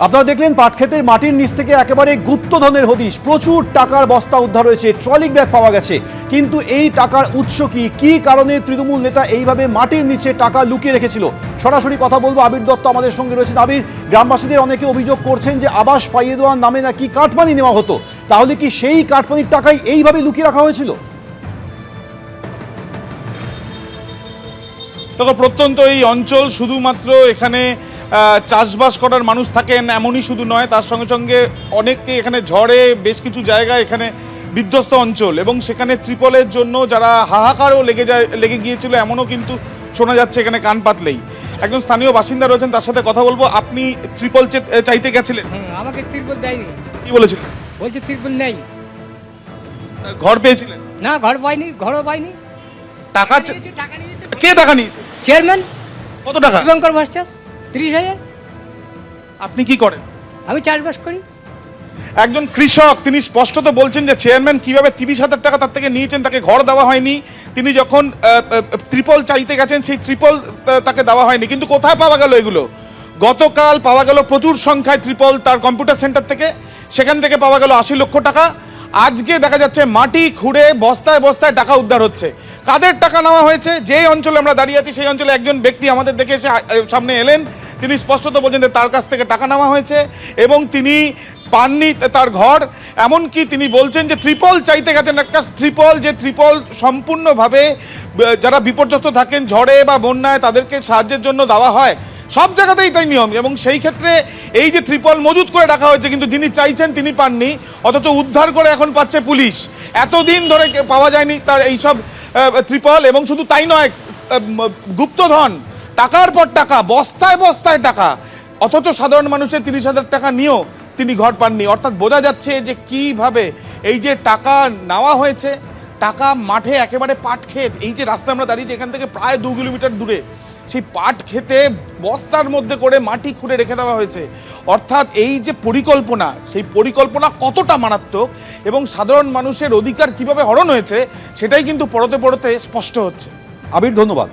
আপনারা দেখলেন পাটক্ষেতের মাটির নিচ থেকে একেবারে গুপ্তধনের হদিশ, প্রচুর টাকার বস্তা উদ্ধার হয়েছে, ট্রলি ব্যাগ পাওয়া গেছে। কিন্তু এই টাকার উৎস কি কারণে তৃণমূল নেতা এইভাবে মাটির নিচে টাকা লুকিয়ে রেখেছিল? সরাসরি কথা বলবো। আবির দত্ত আমাদের সঙ্গে রয়েছেন। আবির, গ্রামবাসীদের অনেকে অভিযোগ করছেন যে আবাস পাইয়ে দেওয়ার নামে নাকি কাটমানি নেওয়া হতো, তাহলে কি সেই কাটমানির টাকাই এইভাবে লুকিয়ে রাখা হয়েছিল? দেখো, প্রত্যন্ত এই অঞ্চল শুধুমাত্র এখানে চাষবাস করার মানুষ থাকেন এমনই শুধু নয়, তার সঙ্গে সঙ্গে অনেকে এখানে ঝড়ে বেশ কিছু জায়গায় এখানে বিধ্বস্ত অঞ্চল, এবং সেখানে ত্রিপলের জন্য যারা হাহাকারও লেগে গিয়েছিল এমনও কিন্তু শোনা যাচ্ছে এখানে কান পাতলেই। একজন স্থানীয় বাসিন্দা রয়েছেন, তার সাথে কথা বলবো। আপনি ত্রিপল চাইতে গেছিলেন? আমাকে ত্রিপল দেয়নি। কি বলেছিলেন? বলছে ত্রিপল নেই। ঘর পেয়েছিলেন? না, ঘর পাইনি, ঘরও পাইনি। টাকা টাকা নিয়েছে। কে টাকা নিয়েছে? চেয়ারম্যান। কত টাকা? শুভঙ্কর ভট্টাচার্য, 30,000। আপনি কি করেন? আমি চাষবাস করি। একজন কৃষক, তিনি স্পষ্টত বলছেন যে চেয়ারম্যান কিভাবে 30,000 টাকা তার থেকে নিয়েছেন, তাকে ঘর দেওয়া হয়নি। তিনি যখন ত্রিপল চাইতে গেছেন, সেই ত্রিপল তাকে দেওয়া হয়নি। কিন্তু কোথায় পাওয়া গেল এগুলো? গতকাল পাওয়া গেল প্রচুর সংখ্যায় ত্রিপল তার কম্পিউটার সেন্টার থেকে, সেখান থেকে পাওয়া গেল 80 লক্ষ টাকা। আজকে দেখা যাচ্ছে মাটি খুঁড়ে বস্তায় বস্তায় টাকা উদ্ধার হচ্ছে। কাদের টাকা নেওয়া হয়েছে? যেই অঞ্চলে আমরা দাঁড়িয়ে আছি সেই অঞ্চলে একজন ব্যক্তি আমাদের দেখে এসে সামনে এলেন। তিনি স্পষ্টত বলছেন যে তার কাছ থেকে টাকা নেওয়া হয়েছে এবং তিনি পাননি তার ঘর। এমনকি তিনি বলছেন যে ত্রিপল চাইতে গেছেন, একটা ত্রিপল, যে ত্রিপল সম্পূর্ণভাবে যারা বিপর্যস্ত থাকেন ঝড়ে বা বন্যায় তাদেরকে সাহায্যের জন্য দেওয়া হয়, সব জায়গাতেই তাই নিয়ম। এবং সেই ক্ষেত্রে এই যে ত্রিপল মজুত করে রাখা হয়েছে, কিন্তু যিনি চাইছেন তিনি পাননি, অথচ উদ্ধার করে এখন পাচ্ছে পুলিশ। এতদিন ধরে পাওয়া যায়নি তার এইসব ত্রিপল। এবং শুধু তাই নয়, গুপ্তধন, টাকার পর টাকা, বস্তায় বস্তায় টাকা, অথচ সাধারণ মানুষের 30,000 টাকা নিয়েও তিনি ঘর পাননি। অর্থাৎ বোঝা যাচ্ছে যে কিভাবে এই যে টাকা নেওয়া হয়েছে, টাকা মাঠে একেবারে পাট ক্ষেত, এই যে রাস্তায় আমরা দাঁড়িয়েছি এখান থেকে প্রায় 2 কিলোমিটার দূরে, সেই পাট খেতে বস্তার মধ্যে করে মাটি খুঁড়ে রেখে দেওয়া হয়েছে। অর্থাৎ এই যে পরিকল্পনা, সেই পরিকল্পনা কতটা মারাত্মক এবং সাধারণ মানুষের অধিকার কিভাবে হরণ হয়েছে, সেটাই কিন্তু পরতে পরতে স্পষ্ট হচ্ছে। আবির, ধন্যবাদ।